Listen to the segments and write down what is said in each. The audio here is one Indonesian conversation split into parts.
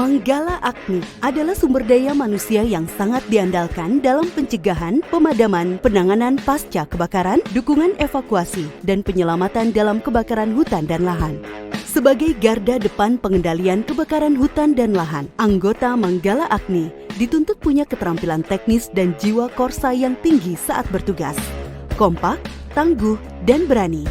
Manggala Agni adalah sumber daya manusia yang sangat diandalkan dalam pencegahan, pemadaman, penanganan pasca kebakaran, dukungan evakuasi, dan penyelamatan dalam kebakaran hutan dan lahan. Sebagai garda depan pengendalian kebakaran hutan dan lahan, anggota Manggala Agni dituntut punya keterampilan teknis dan jiwa korsa yang tinggi saat bertugas, kompak, tangguh, dan berani.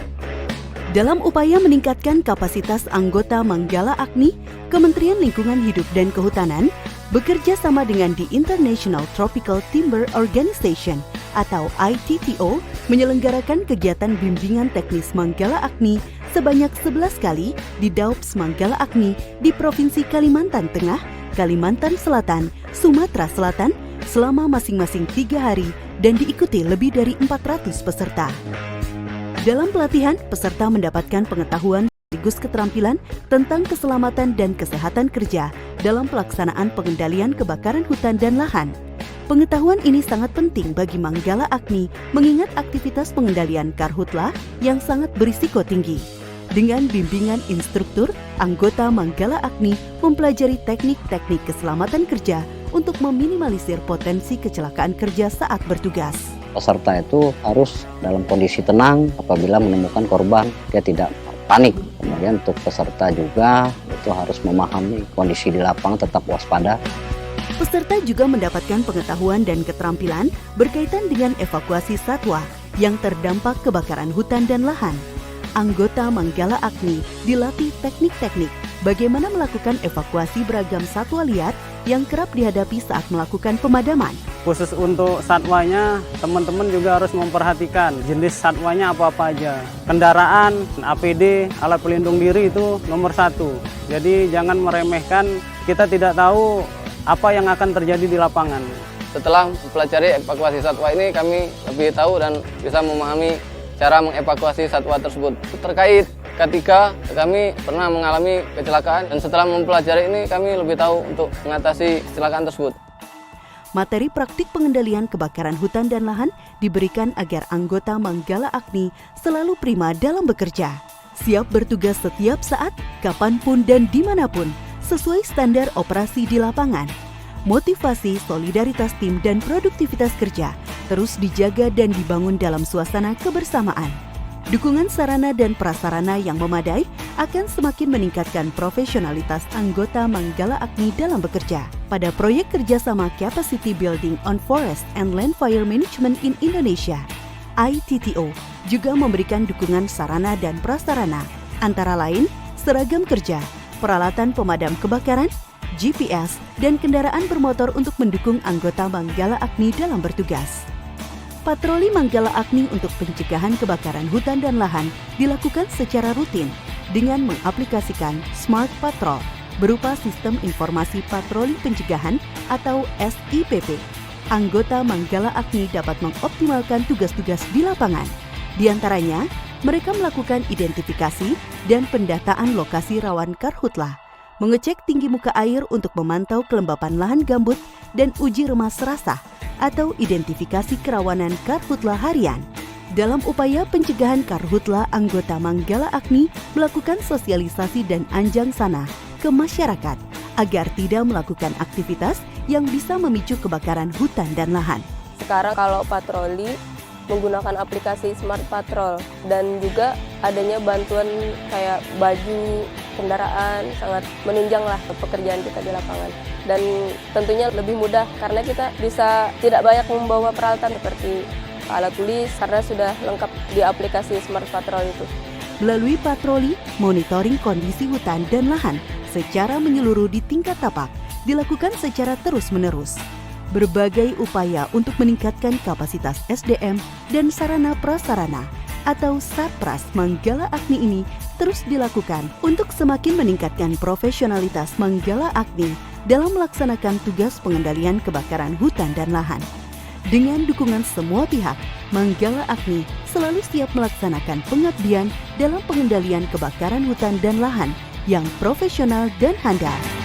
Dalam upaya meningkatkan kapasitas anggota Manggala Agni, Kementerian Lingkungan Hidup dan Kehutanan bekerja sama dengan The International Tropical Timber Organization atau ITTO menyelenggarakan kegiatan bimbingan teknis Manggala Agni sebanyak 11 kali di Daups Manggala Agni di Provinsi Kalimantan Tengah, Kalimantan Selatan, Sumatera Selatan selama masing-masing 3 hari dan diikuti lebih dari 400 peserta. Dalam pelatihan, peserta mendapatkan pengetahuan sekaligus keterampilan tentang keselamatan dan kesehatan kerja dalam pelaksanaan pengendalian kebakaran hutan dan lahan. Pengetahuan ini sangat penting bagi Manggala Agni mengingat aktivitas pengendalian karhutla yang sangat berisiko tinggi. Dengan bimbingan instruktur, anggota Manggala Agni mempelajari teknik-teknik keselamatan kerja untuk meminimalisir potensi kecelakaan kerja saat bertugas. Peserta itu harus dalam kondisi tenang apabila menemukan korban, dia tidak panik. Kemudian untuk peserta juga itu harus memahami kondisi di lapangan, tetap waspada. Peserta juga mendapatkan pengetahuan dan keterampilan berkaitan dengan evakuasi satwa yang terdampak kebakaran hutan dan lahan. Anggota Manggala Agni dilatih teknik-teknik bagaimana melakukan evakuasi beragam satwa liar yang kerap dihadapi saat melakukan pemadaman. Khusus untuk satwanya, teman-teman juga harus memperhatikan jenis satwanya apa-apa aja. Kendaraan, APD, alat pelindung diri itu nomor 1. Jadi jangan meremehkan, kita tidak tahu apa yang akan terjadi di lapangan. Setelah mempelajari evakuasi satwa ini, kami lebih tahu dan bisa memahami cara mengevakuasi satwa tersebut. Terkait ketika kami pernah mengalami kecelakaan dan setelah mempelajari ini kami lebih tahu untuk mengatasi kecelakaan tersebut. Materi praktik pengendalian kebakaran hutan dan lahan diberikan agar anggota Manggala Agni selalu prima dalam bekerja. Siap bertugas setiap saat, kapanpun dan dimanapun, sesuai standar operasi di lapangan. Motivasi, solidaritas tim, dan produktivitas kerja terus dijaga dan dibangun dalam suasana kebersamaan. Dukungan sarana dan prasarana yang memadai akan semakin meningkatkan profesionalitas anggota Manggala Agni dalam bekerja. Pada proyek kerjasama Capacity Building on Forest and Land Fire Management in Indonesia, ITTO juga memberikan dukungan sarana dan prasarana, antara lain seragam kerja, peralatan pemadam kebakaran, GPS, dan kendaraan bermotor untuk mendukung anggota Manggala Agni dalam bertugas. Patroli Manggala Agni untuk pencegahan kebakaran hutan dan lahan dilakukan secara rutin dengan mengaplikasikan Smart Patrol berupa Sistem Informasi Patroli Pencegahan atau SIPP. Anggota Manggala Agni dapat mengoptimalkan tugas-tugas di lapangan. Di antaranya, mereka melakukan identifikasi dan pendataan lokasi rawan karhutla, mengecek tinggi muka air untuk memantau kelembapan lahan gambut, dan uji remas serasah atau identifikasi kerawanan karhutla harian. Dalam upaya pencegahan karhutla, anggota Manggala Agni melakukan sosialisasi dan anjang sana ke masyarakat agar tidak melakukan aktivitas yang bisa memicu kebakaran hutan dan lahan. Sekarang kalau patroli menggunakan aplikasi Smart Patrol dan juga adanya bantuan kayak baju, kendaraan sangat menunjanglah pekerjaan kita di lapangan. Dan tentunya lebih mudah karena kita bisa tidak banyak membawa peralatan seperti alat tulis karena sudah lengkap di aplikasi Smart Patrol itu. Melalui patroli, monitoring kondisi hutan dan lahan secara menyeluruh di tingkat tapak dilakukan secara terus-menerus. Berbagai upaya untuk meningkatkan kapasitas SDM dan sarana prasarana atau Sarpras Manggala Agni ini terus dilakukan untuk semakin meningkatkan profesionalitas Manggala Agni dalam melaksanakan tugas pengendalian kebakaran hutan dan lahan. Dengan dukungan semua pihak, Manggala Agni selalu siap melaksanakan pengabdian dalam pengendalian kebakaran hutan dan lahan yang profesional dan handal.